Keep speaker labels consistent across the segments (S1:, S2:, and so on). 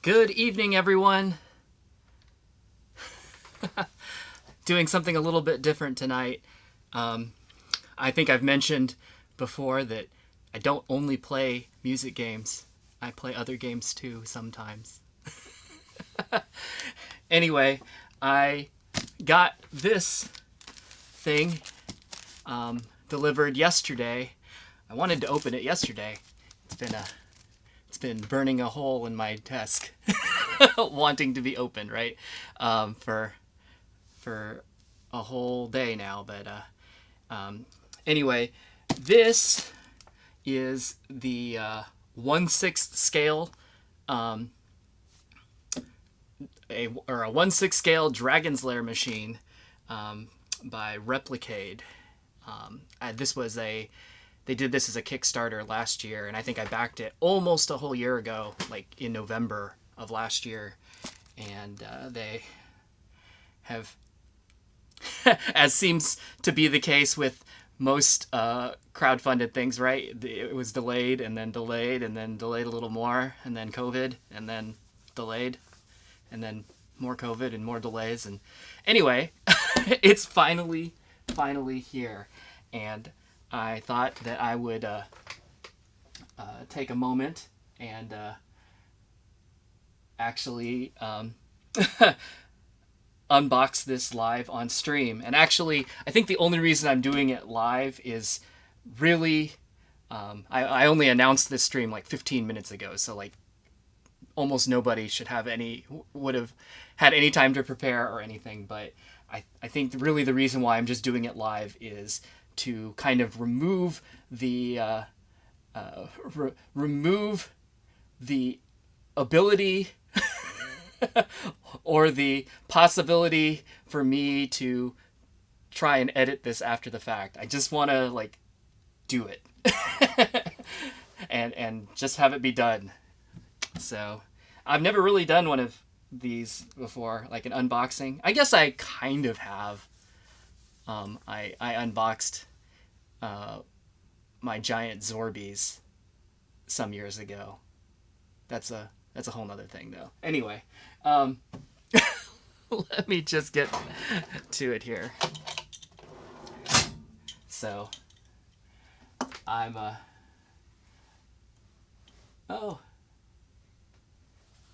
S1: Good evening, everyone. Doing something a little bit different tonight. I think I've mentioned before that I don't only play music games. I play other games too sometimes. Anyway, I got this thing delivered yesterday. I wanted to open it yesterday. It's been burning a hole in my desk, wanting to be opened, right? For a whole day now. But anyway, this is the 1/6 scale, a 1/6 scale Dragon's Lair machine by RepliCade. They did this as a Kickstarter last year, and I think I backed it almost a whole year ago, like in November of last year. And they have, as seems to be the case with most crowdfunded things, right? It was delayed and then delayed and then delayed a little more, and then COVID, and then delayed, and then more COVID and more delays. And anyway, it's finally here. And I thought that I would take a moment and actually unbox this live on stream. And actually, I think the only reason I'm doing it live is really, I only announced this stream like 15 minutes ago, so like almost nobody would have had any time to prepare or anything. But I think really the reason why I'm just doing it live is to kind of remove the ability or the possibility for me to try and edit this after the fact. I just want to like do it and just have it be done. So I've never really done one of these before, like an unboxing. I guess I kind of have. I unboxed my giant Zorbies some years ago. That's a whole nother thing, though. Anyway, let me just get to it here. So, I'm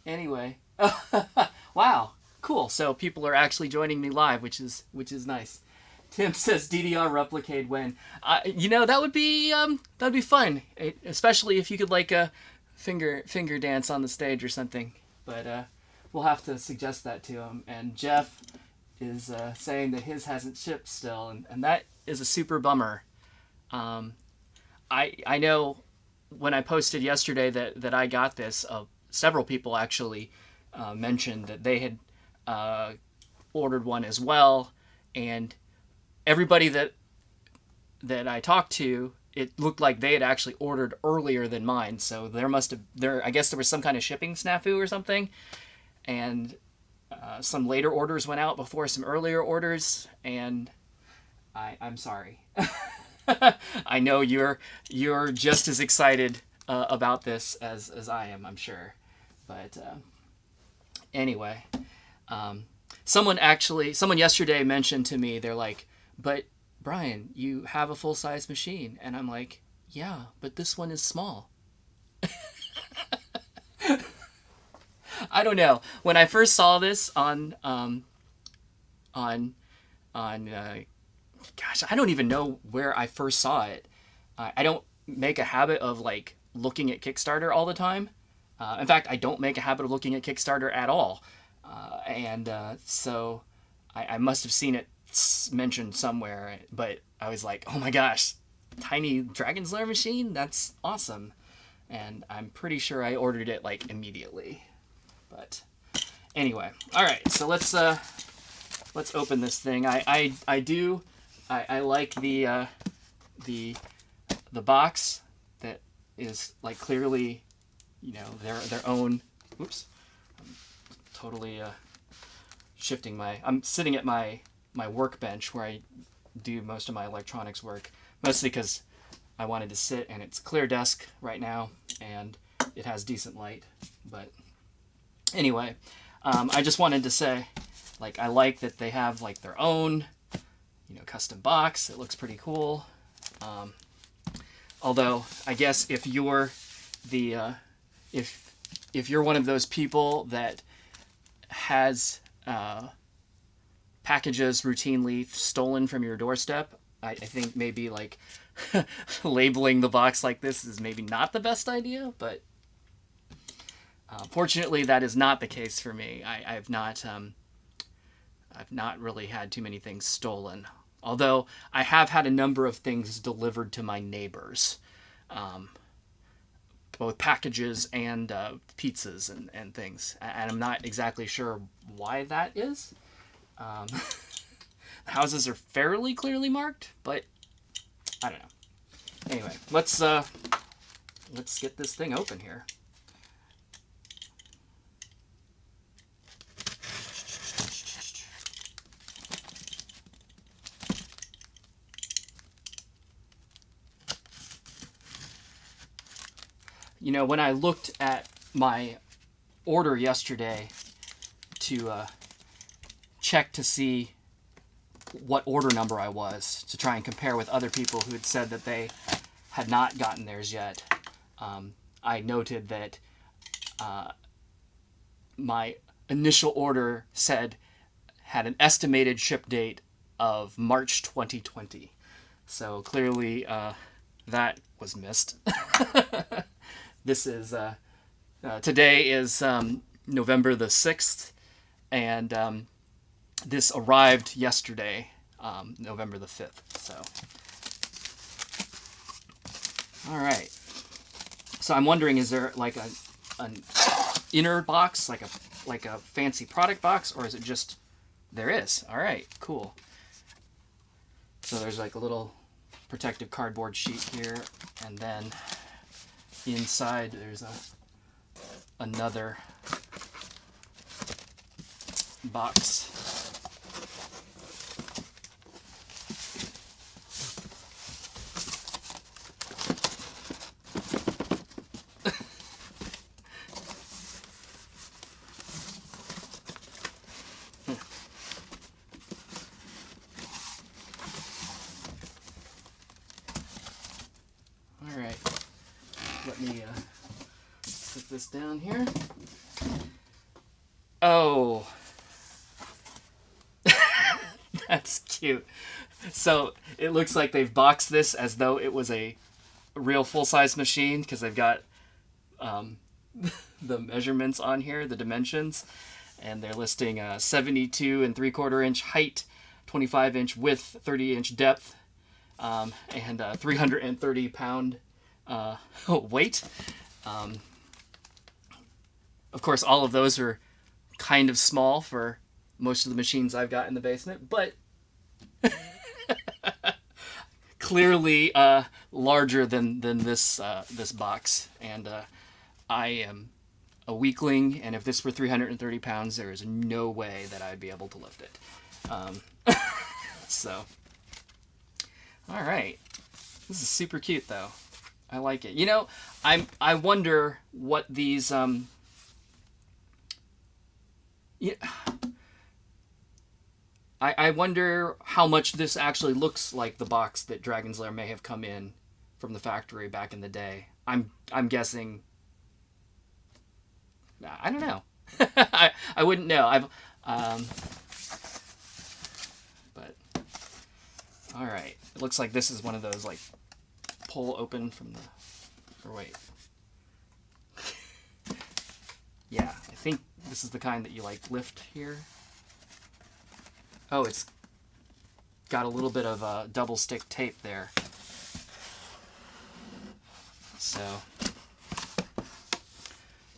S1: anyway. Wow, cool. So people are actually joining me live, which is nice. Tim says DDR RepliCade when. That would be fun, especially if you could like a finger dance on the stage or something. But we'll have to suggest that to him. And Jeff is saying that his hasn't shipped still, and that is a super bummer. I know when I posted yesterday that I got this, several people actually mentioned that they had ordered one as well, and everybody that I talked to, it looked like they had actually ordered earlier than mine. So I guess there was some kind of shipping snafu or something, and some later orders went out before some earlier orders, and I'm sorry. I know you're just as excited about this as I am, I'm sure. But anyway, someone yesterday mentioned to me, they're like, but Brian, you have a full-size machine. And I'm like, yeah, but this one is small. I don't know. When I first saw this on gosh, I don't even know where I first saw it. I don't make a habit of like looking at Kickstarter all the time. In fact, I don't make a habit of looking at Kickstarter at all. So I must have seen it mentioned somewhere, but I was like, oh my gosh, tiny Dragon's Lair machine? That's awesome. And I'm pretty sure I ordered it like immediately. But anyway, all right, so let's open this thing. I like the box that is like clearly, their own. Oops, I'm totally shifting I'm sitting at my workbench where I do most of my electronics work, mostly because I wanted to sit, and it's a clear desk right now and it has decent light. But Anyway, I just wanted to say, like, I like that they have like their own, custom box. It looks pretty cool. Although I guess if you're the if you're one of those people that has packages routinely stolen from your doorstep, I think maybe like labeling the box like this is maybe not the best idea, but fortunately that is not the case for me. I've not really had too many things stolen, although I have had a number of things delivered to my neighbors, both packages and pizzas and things, and I'm not exactly sure why that is. Houses are fairly clearly marked, but I don't know. Anyway, let's get this thing open here. When I looked at my order yesterday to check to see what order number I was, to try and compare with other people who had said that they had not gotten theirs yet, I noted that my initial order had an estimated ship date of March 2020. So clearly that was missed. This is today is November the 6th, and this arrived yesterday, November the 5th. So, all right. So I'm wondering, is there like an inner box, like a fancy product box, or is it just there is? All right, cool. So there's like a little protective cardboard sheet here, and then inside there's another box. All right, let me put this down here. Oh, that's cute. So it looks like they've boxed this as though it was a real full-size machine, because they've got the measurements on here, the dimensions, and they're listing 72 and 3/4 inch height, 25 inch width, 30 inch depth, and 330 pound weight. Of course, all of those are kind of small for most of the machines I've got in the basement, but clearly larger than this this box. And I am a weakling, and if this were 330 pounds, there is no way that I'd be able to lift it. So, all right, this is super cute though. I like it. I wonder what these I wonder how much this actually looks like the box that Dragon's Lair may have come in from the factory back in the day. I'm guessing. I don't know. I wouldn't know. But all right. It looks like this is one of those like pull open from the. Or wait. Yeah, I think this is the kind that you like lift here. Oh, it's got a little bit of double stick tape there. So,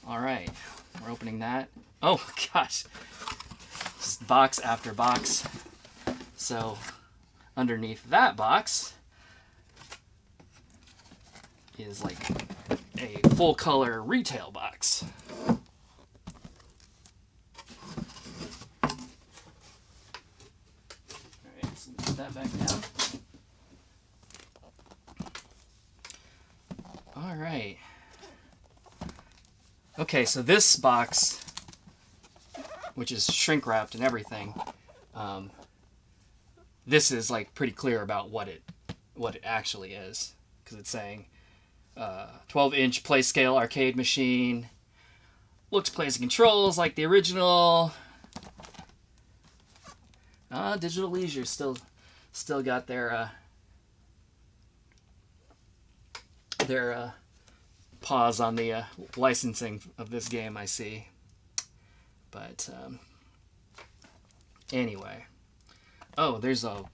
S1: all right, we're opening that. Oh gosh, just box after box. So, underneath that box is like a full color retail box. That back down. All right. Okay, so this box which is shrink wrapped and everything. This is like pretty clear about what it actually is, because it's saying 12-inch play scale arcade machine. Looks, plays, and controls like the original. Digital Leisure still got their pause on the licensing of this game, I see. But anyway, oh, there's a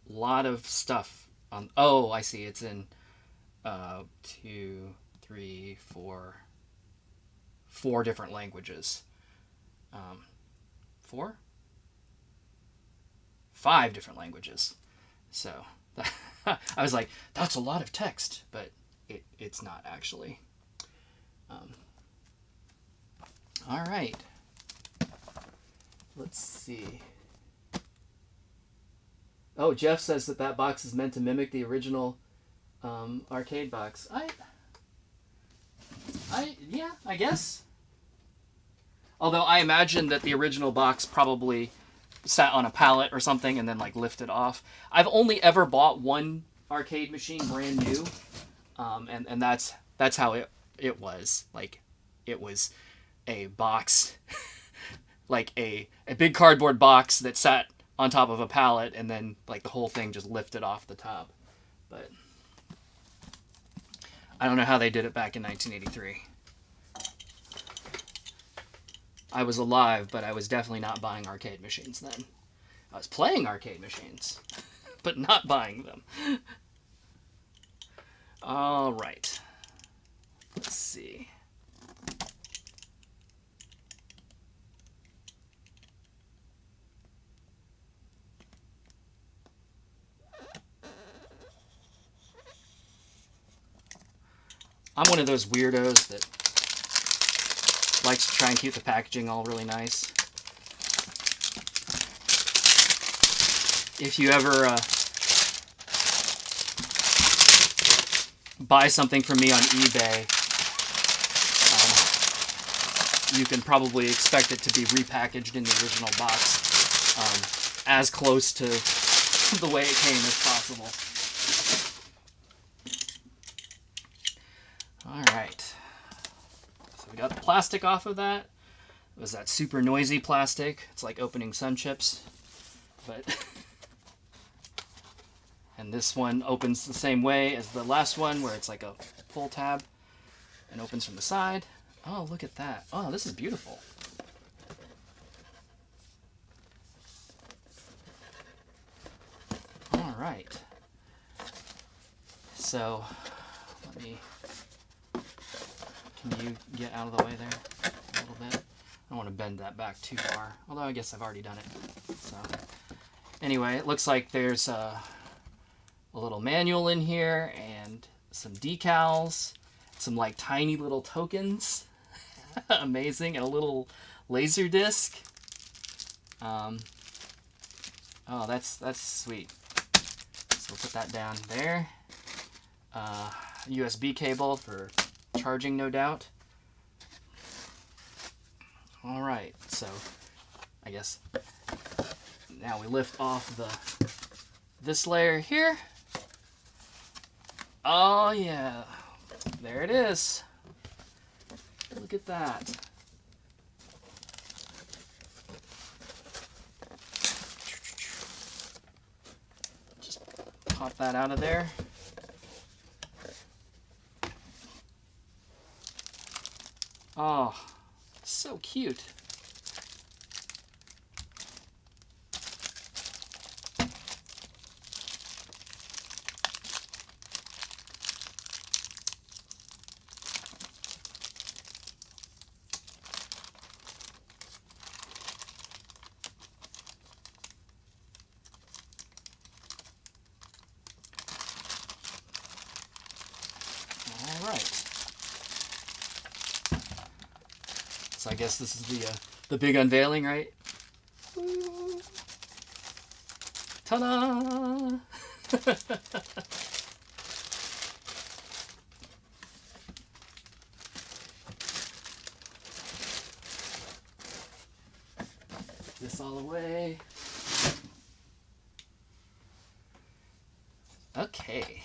S1: lot of stuff on. Oh, I see. It's in 2, 3, 4 different languages. 4? 5 different languages. So I was like, that's a lot of text, but it's not actually. All right. Let's see. Oh, Jeff says that box is meant to mimic the original arcade box. Yeah, I guess. Although I imagine that the original box probably sat on a pallet or something and then like lifted off. I've only ever bought one arcade machine brand new, and that's how it was. Like, it was a box, like a big cardboard box that sat on top of a pallet, and then like the whole thing just lifted off the top. But I don't know how they did it back in 1983. I was alive, but I was definitely not buying arcade machines then. I was playing arcade machines, but not buying them. All right. Let's see. I'm one of those weirdos that likes to try and keep the packaging all really nice. If you ever buy something from me on eBay, you can probably expect it to be repackaged in the original box, as close to the way it came as possible. All right. So we got the plastic off of that. It was that super noisy plastic. It's like opening Sun Chips. But and this one opens the same way as the last one, where it's like a pull tab and opens from the side. Oh, look at that. Oh, this is beautiful. All right. So, let me... Can you get out of the way there a little bit? I don't want to bend that back too far. Although I guess I've already done it. So, anyway, it looks like there's a little manual in here and some decals, some like tiny little tokens. Amazing. And a little laser disc. Oh, that's sweet. So we'll put that down there. USB cable for charging, no doubt. All right, so I guess now we lift off this layer here. Oh yeah, there it is. Look at that. Just pop that out of there. Oh, so cute. All right. So I guess this is the big unveiling, right? Ta-da! this all away. Okay.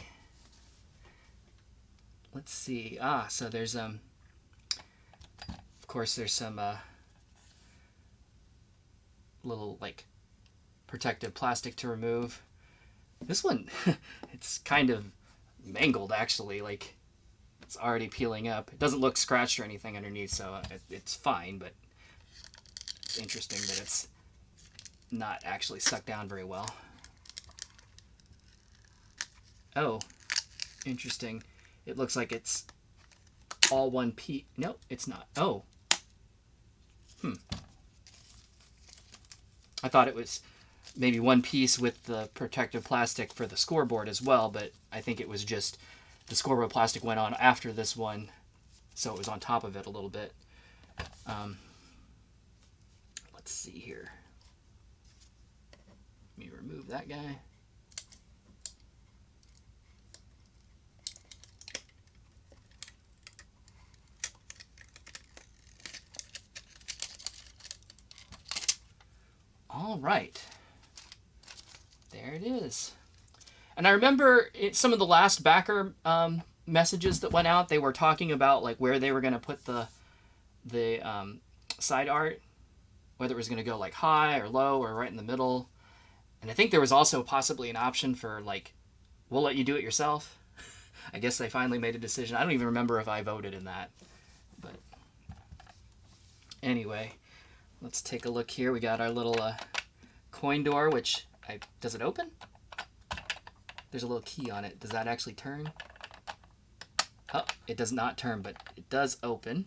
S1: Let's see. So there's of course there's some little like protective plastic to remove. This one, it's kind of mangled actually. Like it's already peeling up. It doesn't look scratched or anything underneath, so it's fine. But it's interesting that it's not actually stuck down very well. Oh, interesting. It looks like it's all one piece. No, it's not. Oh. I thought it was maybe one piece with the protective plastic for the scoreboard as well, but I think it was just the scoreboard plastic went on after this one, so it was on top of it a little bit. Let's see here. Let me remove that guy. All right. There it is. And I remember some of the last backer messages that went out, they were talking about like where they were going to put the side art, whether it was going to go like high or low or right in the middle. And I think there was also possibly an option for like, we'll let you do it yourself. I guess they finally made a decision. I don't even remember if I voted in that. But anyway, let's take a look here. We got our little coin door, which does it open? There's a little key on it. Does that actually turn? Oh, it does not turn, but it does open.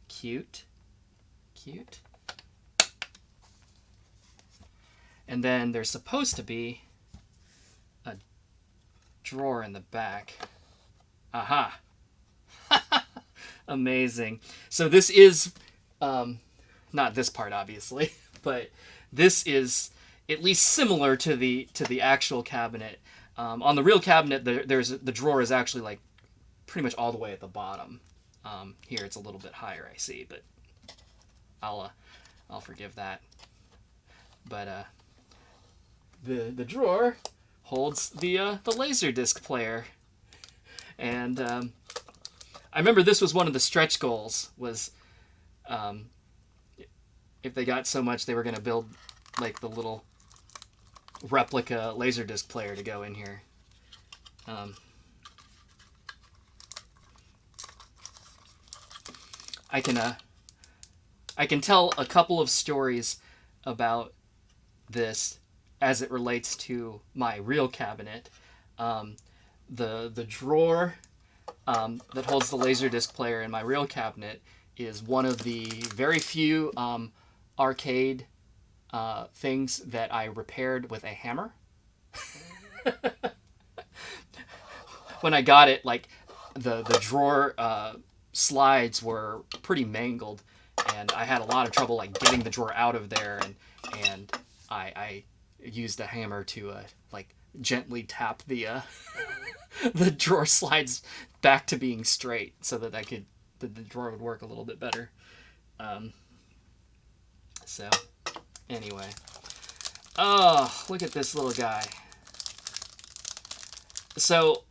S1: Cute. Cute. And then there's supposed to be a drawer in the back. Aha. Amazing. So this is, not this part obviously, but this is at least similar to the actual cabinet. On the real cabinet, the drawer is actually like pretty much all the way at the bottom. Here it's a little bit higher, I see, but I'll forgive that. But the drawer holds the Laserdisc player, and I remember this was one of the stretch goals, was if they got so much, they were going to build like the little replica Laserdisc player to go in here. I can tell a couple of stories about this as it relates to my real cabinet. The drawer that holds the Laserdisc player in my real cabinet is one of the very few arcade things that I repaired with a hammer. When I got it, like the drawer slides were pretty mangled, and I had a lot of trouble like getting the drawer out of there, and I used a hammer to like gently tap the the drawer slides back to being straight so that the drawer would work a little bit better. So anyway, oh, look at this little guy. So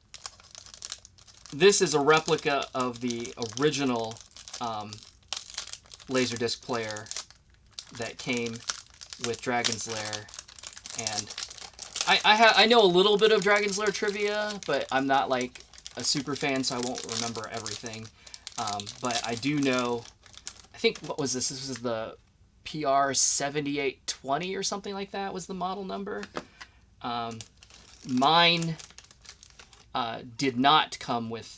S1: this is a replica of the original Laserdisc player that came with Dragon's Lair, and I know a little bit of Dragon's Lair trivia, but I'm not like a super fan, so I won't remember everything. But I do know, I think, what was this? This was the PR 7820 or something like that was the model number. Mine did not come with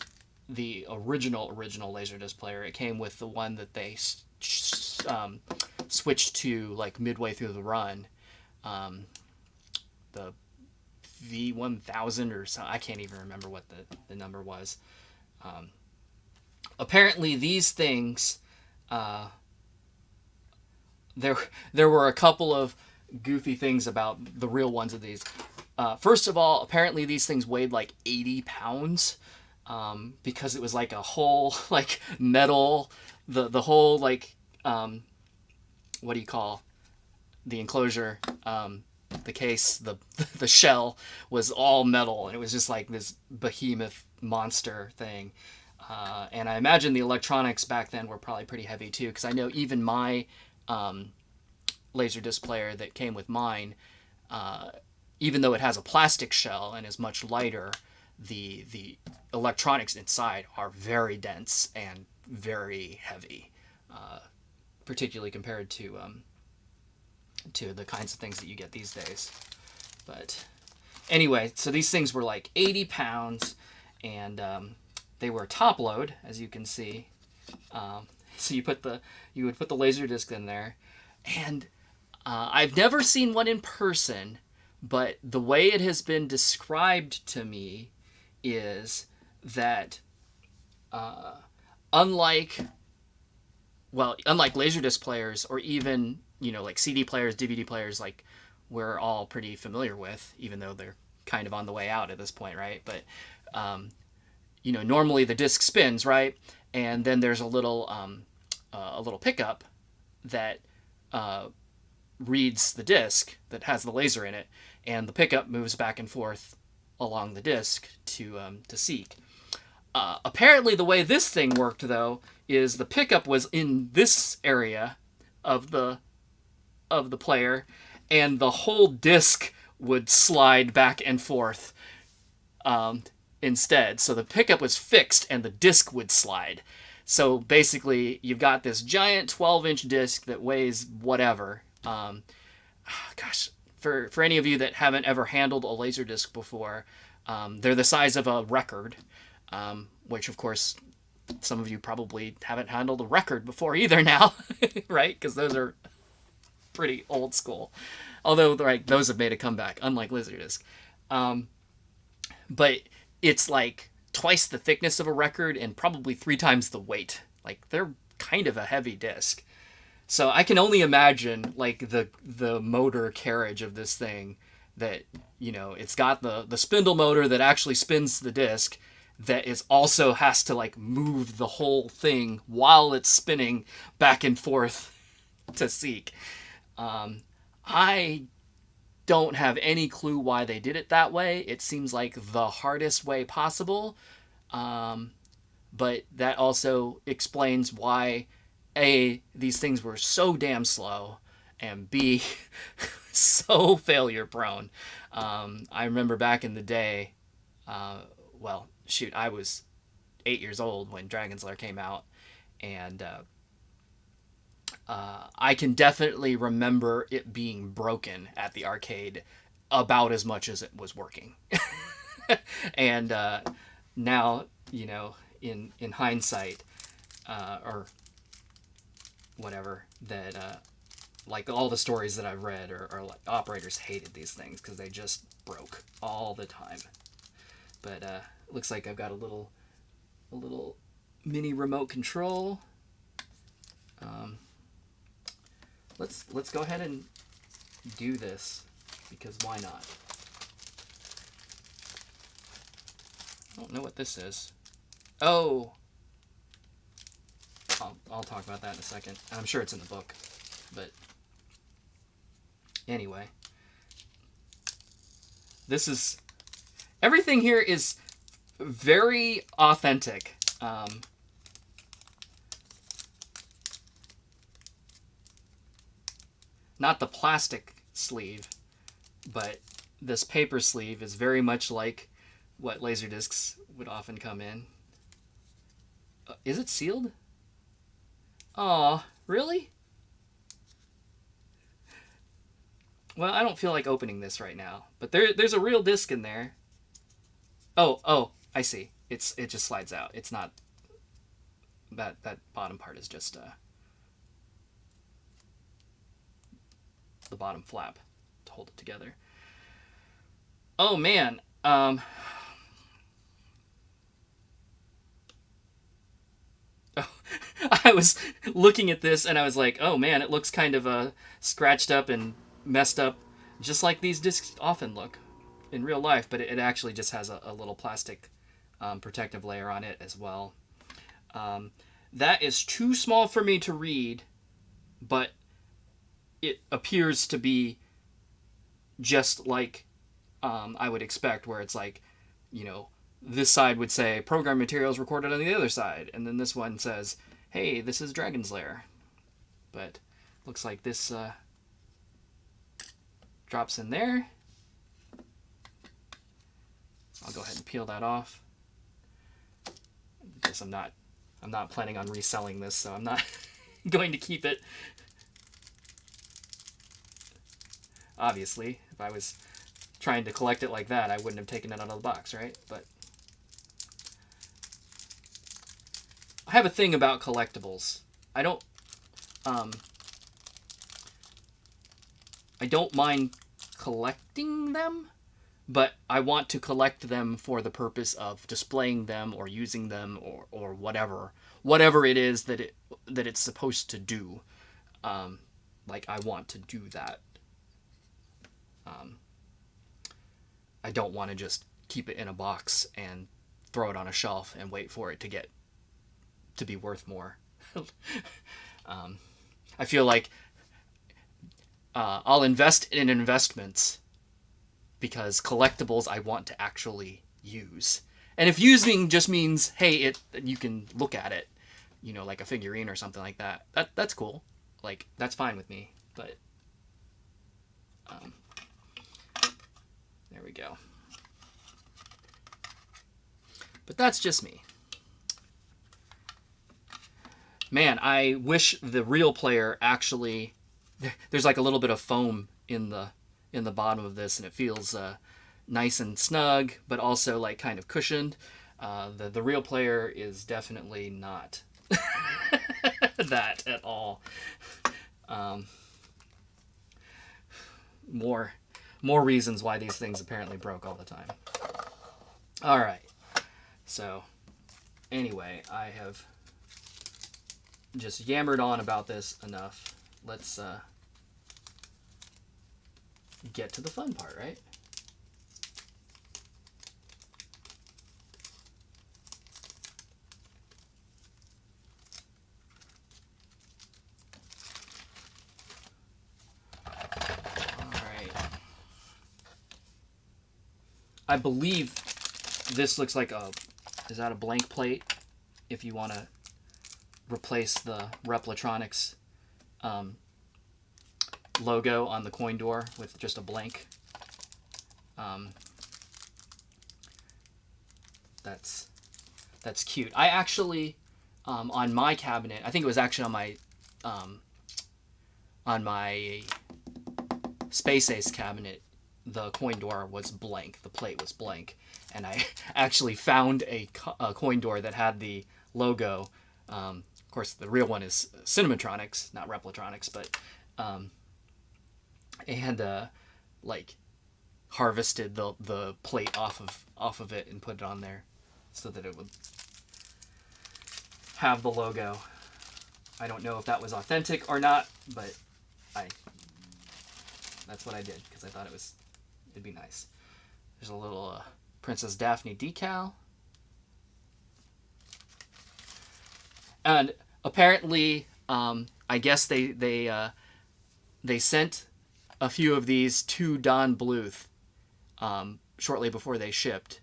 S1: the original Laserdisc player. It came with the one that they switched to like midway through the run. The V1000 or so, I can't even remember what the number was. Apparently these things, there were a couple of goofy things about the real ones of these. First of all, apparently these things weighed like 80 pounds, because it was like a whole like metal, the whole like what do you call the enclosure, the case, the shell was all metal, and it was just like this behemoth monster thing. And I imagine the electronics back then were probably pretty heavy too, because I know even my Laserdisc player that came with mine, even though it has a plastic shell and is much lighter, the electronics inside are very dense and very heavy, particularly compared to the kinds of things that you get these days. But anyway, so these things were like 80 pounds, and they were top load, as you can see. So you would put the Laserdisc in there, and I've never seen one in person, but the way it has been described to me is that unlike Laserdisc players, or even like CD players, DVD players, like we're all pretty familiar with, even though they're kind of on the way out at this point, right? But normally the disc spins, right, and then there's a little pickup that reads the disc that has the laser in it, and the pickup moves back and forth along the disc to seek. Apparently, the way this thing worked, though, is the pickup was in this area of the player, and the whole disc would slide back and forth instead. So the pickup was fixed, and the disc would slide. So basically, you've got this giant 12-inch disc that weighs whatever. Gosh, for any of you that haven't ever handled a Laserdisc before, they're the size of a record, which, of course, some of you probably haven't handled a record before either now, right? Because those are pretty old school. Although, like, those have made a comeback, unlike Laserdisc. But it's like twice the thickness of a record and probably 3 times the weight. Like, they're kind of a heavy disc. So I can only imagine, like, the motor carriage of this thing, that, it's got the spindle motor that actually spins the disc, that is also has to, like, move the whole thing while it's spinning back and forth to seek. I don't have any clue why they did it that way. It seems like the hardest way possible. But that also explains why, A, these things were so damn slow, and B, so failure prone. I remember back in the day, I was 8 years old when Dragon's Lair came out, and I can definitely remember it being broken at the arcade about as much as it was working. And now, in hindsight, or whatever, that like all the stories that I've read are like operators hated these things because they just broke all the time. But looks like I've got a little mini remote control. Let's go ahead and do this, because why not? I don't know what this is. Oh, I'll talk about that in a second. I'm sure it's in the book, but anyway, everything here is very authentic. Not the plastic sleeve, but this paper sleeve is very much like what Laserdiscs would often come in. Is it sealed? Aw, really? Well, I don't feel like opening this right now, but there's a real disc in there. Oh, I see. It just slides out. It's not that bottom part is just the bottom flap to hold it together. Oh man, I was looking at this and I was like, oh man, it looks kind of scratched up and messed up, just like these discs often look in real life, but it actually just has a little plastic protective layer on it as well. That is too small for me to read, but it appears to be just like I would expect, where it's like, you know, this side would say program materials recorded on the other side, and then this one says, hey, this is Dragon's Lair. But looks like this drops in there. I'll go ahead and peel that off. Because I'm not planning on reselling this, so I'm not going to keep it. Obviously, if I was trying to collect it like that, I wouldn't have taken it out of the box, right? But I have a thing about collectibles. I don't mind collecting them, but I want to collect them for the purpose of displaying them or using them or whatever it is that it's supposed to do. Like, I want to do that. I don't want to just keep it in a box and throw it on a shelf and wait for it to be worth more. I feel like I'll invest in investments because collectibles I want to actually use. And if using just means, hey, you can look at it, you know, like a figurine or something like that, that's cool. Like, that's fine with me. But there we go. But that's just me. Man, I wish the real player actually... There's like a little bit of foam in the bottom of this, and it feels nice and snug, but also like kind of cushioned. The real player is definitely not that at all. More reasons why these things apparently broke all the time. All right. So, anyway, I have just yammered on about this enough. Let's get to the fun part, right? I believe this looks like is that a blank plate? If you want to replace the Replitronics logo on the coin door with just a blank. That's cute. I actually, on my cabinet, I think it was actually on my Space Ace cabinet, the coin door was blank. The plate was blank. And I actually found a coin door that had the logo. Of course, the real one is Cinematronics, not Replitronics, but... like, harvested the plate off of it and put it on there so that it would have the logo. I don't know if that was authentic or not, but that's what I did because I thought it'd be nice. There's a little Princess Daphne decal. And apparently, I guess they sent a few of these to Don Bluth shortly before they shipped,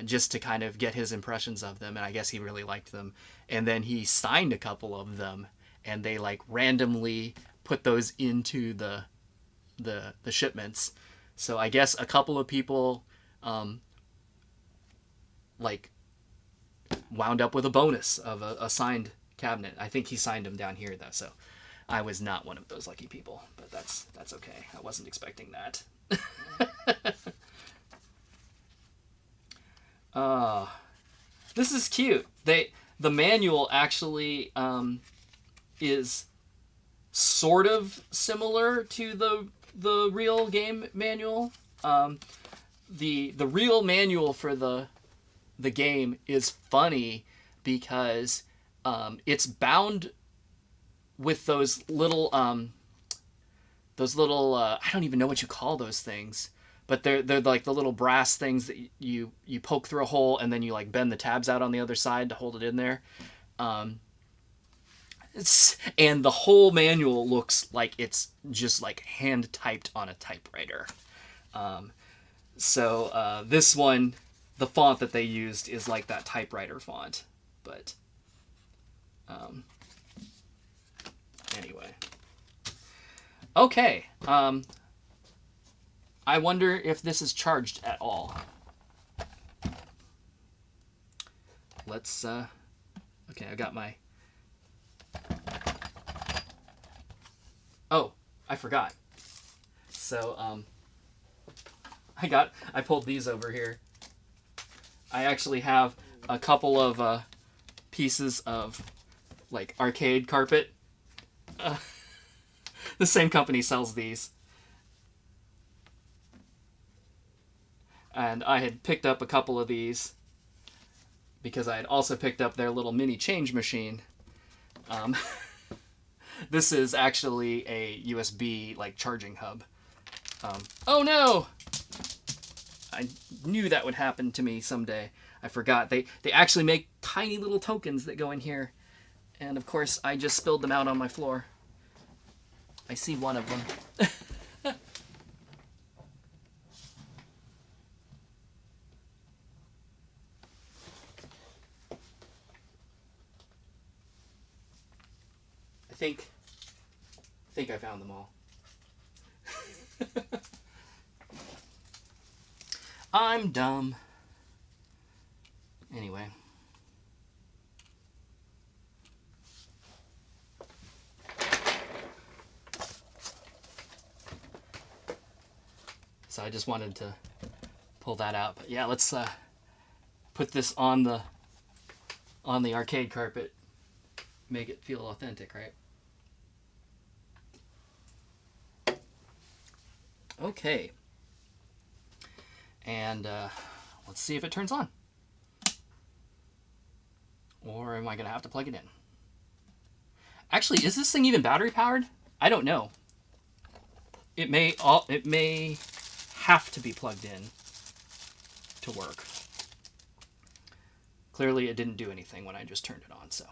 S1: just to kind of get his impressions of them, and I guess he really liked them. And then he signed a couple of them, and they like randomly put those into the shipments. So I guess a couple of people like wound up with a bonus of a signed cabinet. I think he signed them down here though, so I was not one of those lucky people, but that's okay. I wasn't expecting that. This is cute. The manual actually is sort of similar to the real game manual. The real manual for the game is funny because it's bound with those little I don't even know what you call those things, but they're like the little brass things that you poke through a hole and then you like bend the tabs out on the other side to hold it in there. And the whole manual looks like it's just like hand typed on a typewriter. So this one, the font that they used is like that typewriter font. But anyway. Okay. I wonder if this is charged at all. Let's, okay, I got my... Oh, I forgot. So, I pulled these over here. I actually have a couple of pieces of, like, arcade carpet. The same company sells these. And I had picked up a couple of these because I had also picked up their little mini change machine. This is actually a USB like charging hub. Oh no! I knew that would happen to me someday. I forgot. They actually make tiny little tokens that go in here. And of course, I just spilled them out on my floor. I see one of them. I think I found them all. I'm dumb. Anyway. So I just wanted to pull that out. But yeah, let's put this on the arcade carpet. Make it feel authentic, right? Okay. And let's see if it turns on. Or am I going to have to plug it in? Actually, is this thing even battery powered? I don't know. It may have to be plugged in to work. Clearly it didn't do anything when I just turned it on, so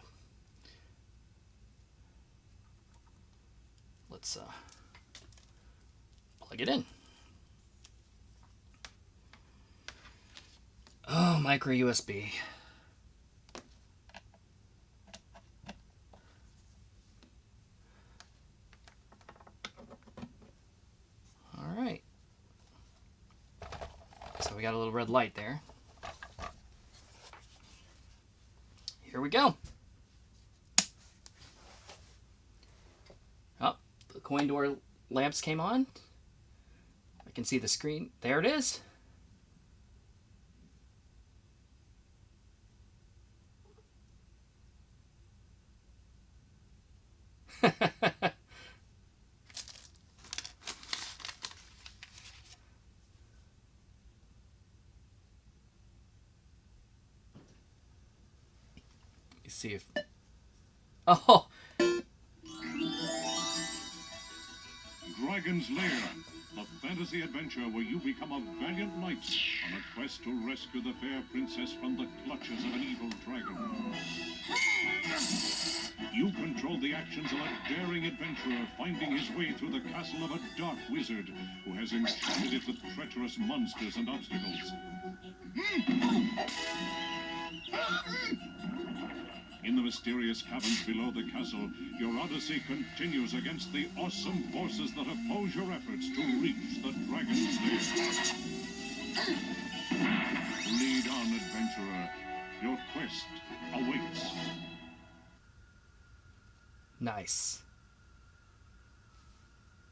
S1: let's plug it in. Oh, micro USB. All right. So we got a little red light there. Here we go. Oh, the coin door lamps came on. I can see the screen. There it is. See if... Oh!
S2: Dragon's Lair, a fantasy adventure where you become a valiant knight on a quest to rescue the fair princess from the clutches of an evil dragon. You control the actions of a daring adventurer finding his way through the castle of a dark wizard who has enchanted it with treacherous monsters and obstacles. In the mysterious caverns below the castle, your odyssey continues against the awesome forces that oppose your efforts to reach the Dragon's Lair. Lead on, adventurer. Your quest awaits.
S1: Nice.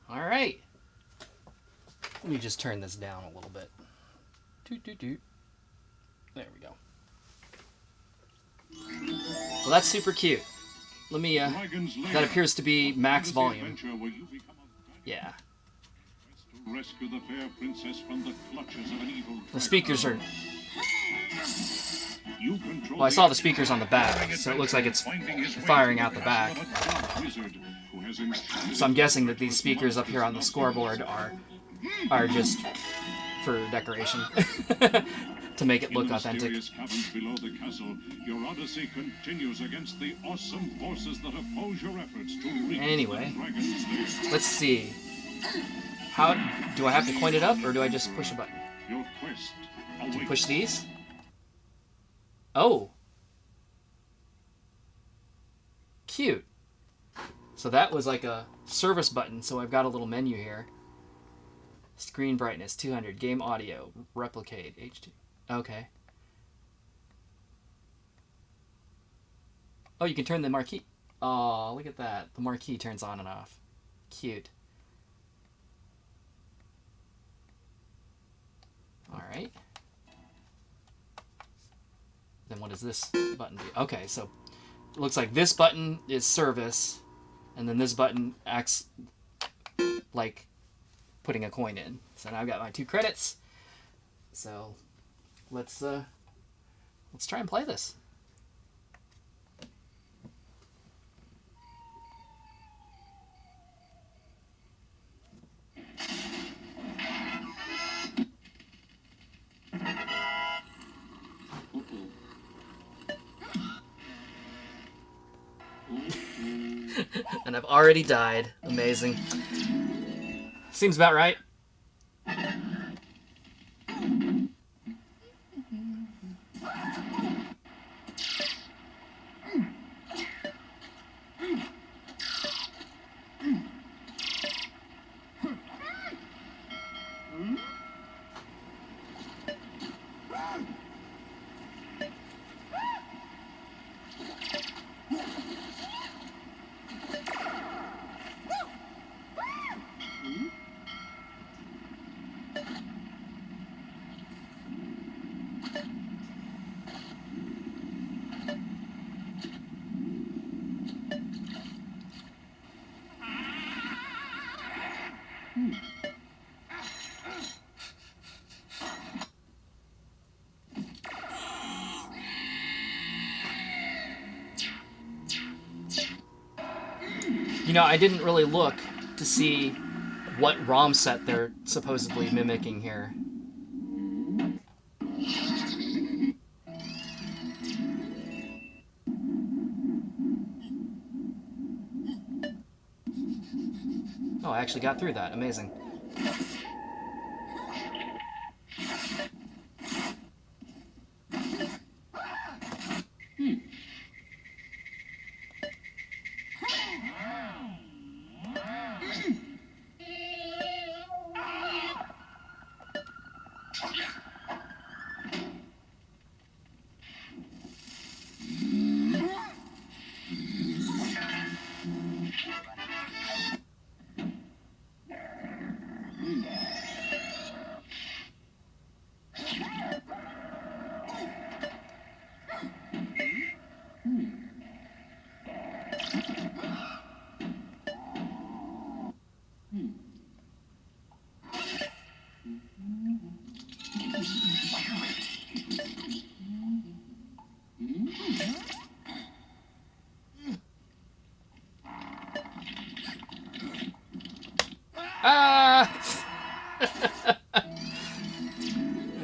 S1: All right. Let me just turn this down a little bit. Toot, toot, toot. There we go. Well, that's super cute. Let me, that appears to be max volume. Yeah. The speakers are... Well, I saw the speakers on the back, so it looks like it's firing out the back. So I'm guessing that these speakers up here on the scoreboard are just for decoration. to make it
S2: In
S1: look
S2: the
S1: authentic.
S2: mysterious caverns below the castle, your odyssey continues against the awesome forces that oppose your efforts to reach
S1: Anyway,
S2: the dragon's lair.
S1: let's see. How do I have to point it up, or do I just push a button?
S2: Your quest
S1: Do you
S2: awaits.
S1: push these? Oh. Cute. So that was like a service button, so I've got a little menu here. Screen brightness, 200. Game audio, RepliCade, H2. Okay. Oh, you can turn the marquee. Oh, look at that. The marquee turns on and off. Cute. Alright. Then what does this button do? Okay, so it looks like this button is service, and then this button acts like putting a coin in. So now I've got my 2 credits. So let's try and play this. And I've already died. Amazing. Seems about right. You know, I didn't really look to see what ROM set they're supposedly mimicking here. Oh, I actually got through that. Amazing. Ah!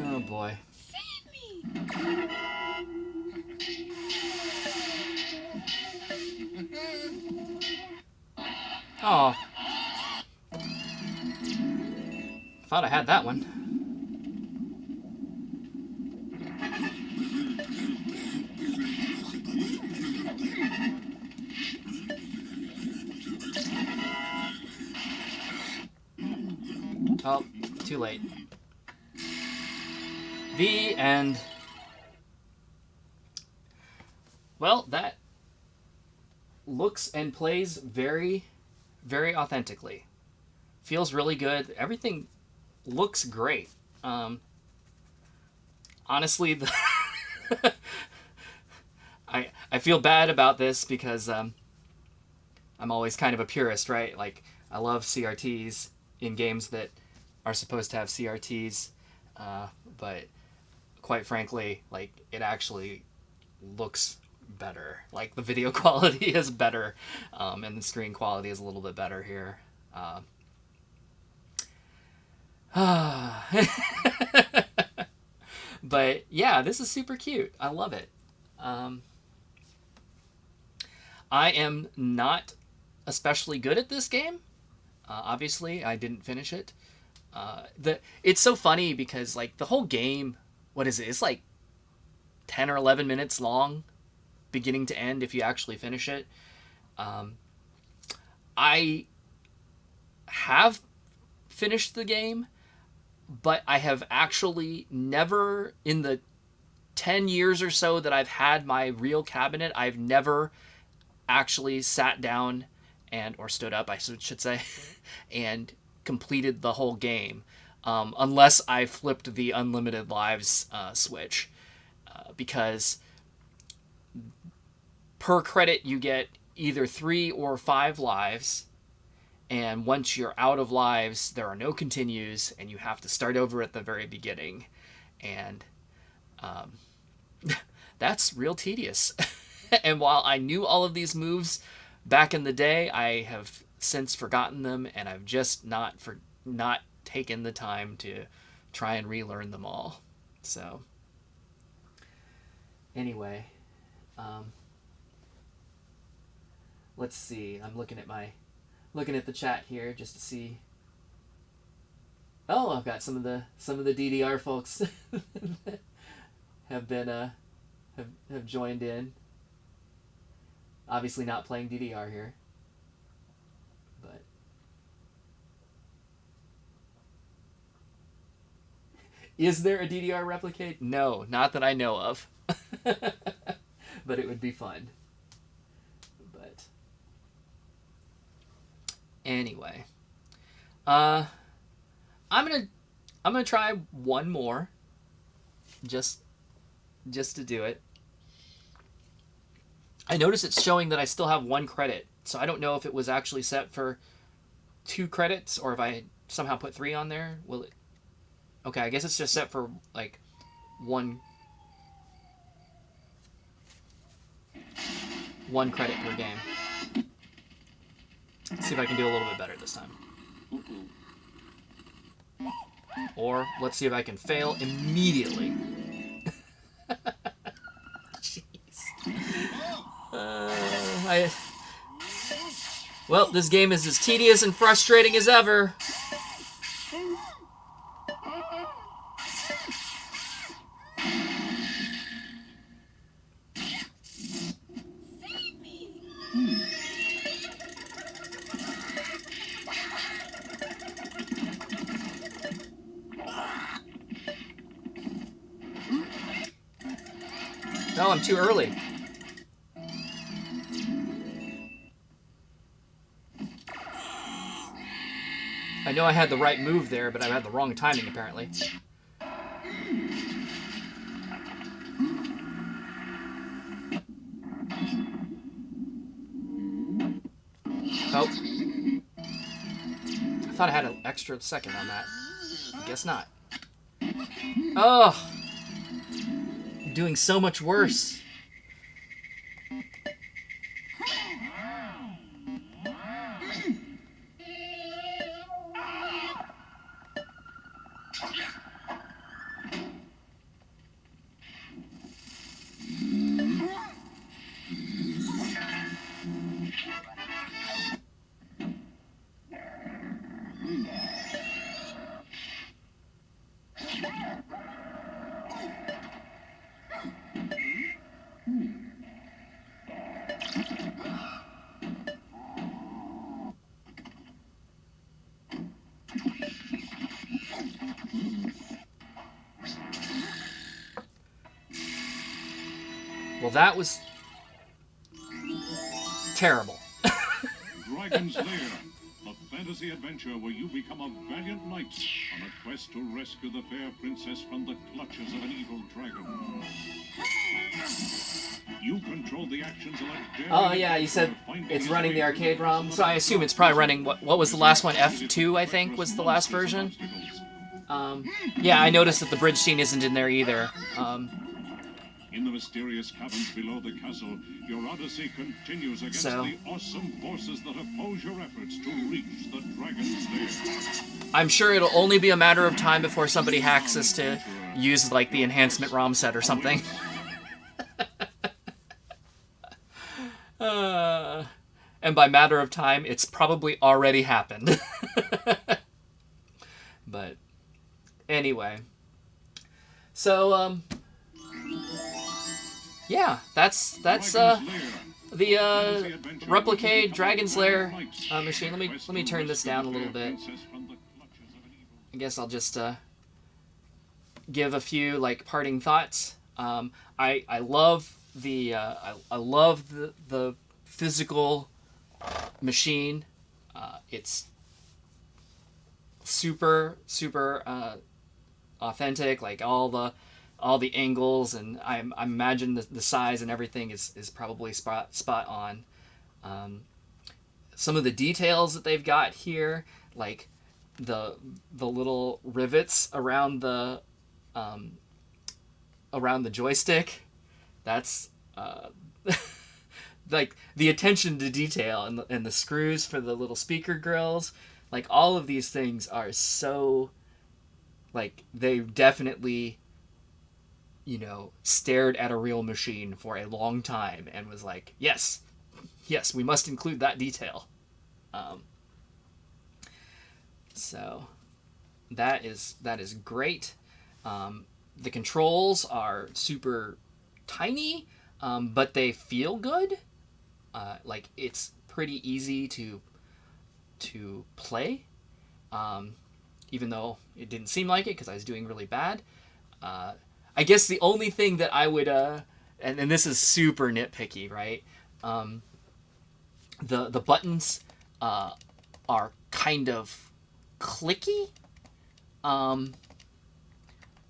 S1: Oh boy.
S3: Save me!
S1: Oh. Thought I had that one. Oh, too late. The end. Well, that looks and plays very, very authentically. Feels really good. Everything looks great. Honestly, I feel bad about this because I'm always kind of a purist, right? Like, I love CRTs in games that are supposed to have CRTs, but quite frankly, like, it actually looks better. Like, the video quality is better, and the screen quality is a little bit better here. But yeah, this is super cute. I love it. Um, I am not especially good at this game. Obviously, I didn't finish it. It's so funny because like the whole game, what is it? It's like 10 or 11 minutes long, beginning to end. If you actually finish it, I have finished the game, but I have actually never, in the 10 years or so that I've had my real cabinet, I've never actually sat down or stood up, I should say, and completed the whole game, unless I flipped the unlimited lives switch, because per credit you get either 3 or 5 lives, and once you're out of lives, there are no continues, and you have to start over at the very beginning, and that's real tedious. And while I knew all of these moves back in the day, I have since forgotten them, and I've just not taken the time to try and relearn them all. So anyway, let's see. I'm looking at the chat here just to see. Oh, I've got some of the DDR folks have been have joined in. Obviously not playing DDR here, but is there a DDR RepliCade? No, not that I know of. But it would be fun. But anyway, I'm gonna try one more, just to do it. I notice it's showing that I still have 1 credit, so I don't know if it was actually set for 2 credits or if I somehow put 3 on there. Will it? Okay, I guess it's just set for like 1 credit per game. Let's see if I can do a little bit better this time. Or let's see if I can fail immediately. Well, this game is as tedious and frustrating as ever. No, I'm too early. I know I had the right move there, but I had the wrong timing, apparently. Oh. I thought I had an extra second on that. Guess not. Oh! I'm doing so much worse. Well, that was terrible.
S2: Dragon's Lair, a fantasy adventure where you become a valiant knight on a quest to rescue the fair princess from the clutches of an evil dragon. You control the actions of a daring...
S1: Oh, yeah, you said it's running the arcade ROM, so I assume it's probably running... What was the last one? F2, I think, was the last version? Yeah, I noticed that the bridge scene isn't in there either.
S2: In the mysterious caverns below the castle, your odyssey continues against the awesome forces that oppose your efforts to reach the dragon's lair.
S1: I'm sure it'll only be a matter of time before somebody hacks this to use like the enhancement ROM set or something. And by matter of time, it's probably already happened. But anyway, so yeah, that's the RepliCade Dragon's Lair machine. Let me turn this down a little bit. I guess I'll just give a few like parting thoughts. I love the I love the physical machine. It's super authentic. Like all the angles, and I imagine the size and everything is probably spot on. Some of the details that they've got here, like the little rivets around the joystick, that's like the attention to detail, and the screws for the little speaker grills, like all of these things are so, like, they definitely, you know, stared at a real machine for a long time and was like, yes, we must include that detail. So that is great. The controls are super tiny, but they feel good. Like it's pretty easy to play, even though it didn't seem like it because I was doing really bad. I guess the only thing that I would, and this is super nitpicky, right? The buttons are kind of clicky,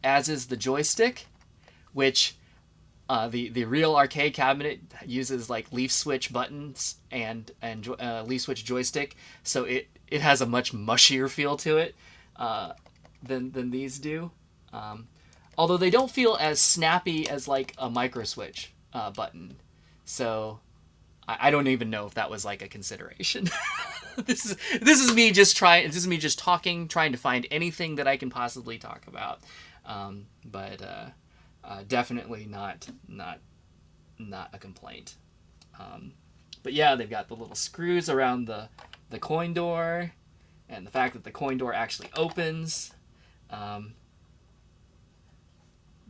S1: as is the joystick, which the real arcade cabinet uses like leaf switch buttons and leaf switch joystick, so it has a much mushier feel to it than these do. Although they don't feel as snappy as like a micro switch button, so I don't even know if that was like a consideration. This is me just talking, trying to find anything that I can possibly talk about, but definitely not a complaint. But yeah, they've got the little screws around the coin door, and the fact that the coin door actually opens.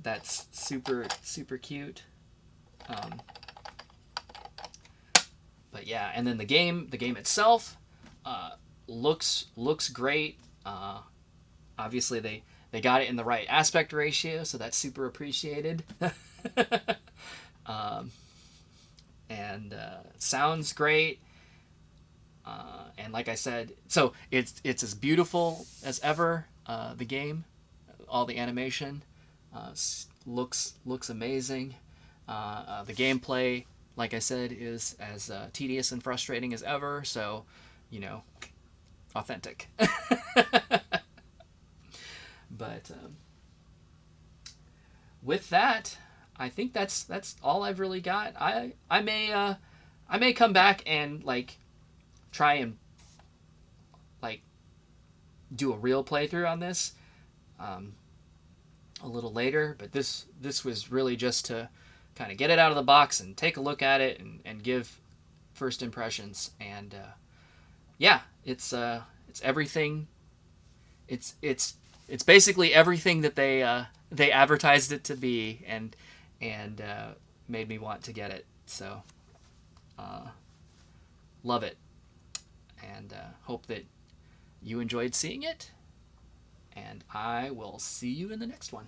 S1: That's super cute. But yeah, and then the game itself looks great. Obviously they got it in the right aspect ratio, so that's super appreciated. And sounds great. And like I said, so it's as beautiful as ever. The game, all the animation looks amazing. The gameplay, like I said, is as tedious and frustrating as ever. So, you know, authentic. But with that, I think that's all I've really got. I may come back and like try and like do a real playthrough on this a little later, but this was really just to kind of get it out of the box and take a look at it and give first impressions. And yeah, it's everything. It's basically everything that they advertised it to be, and made me want to get it. So love it, and hope that you enjoyed seeing it. And I will see you in the next one.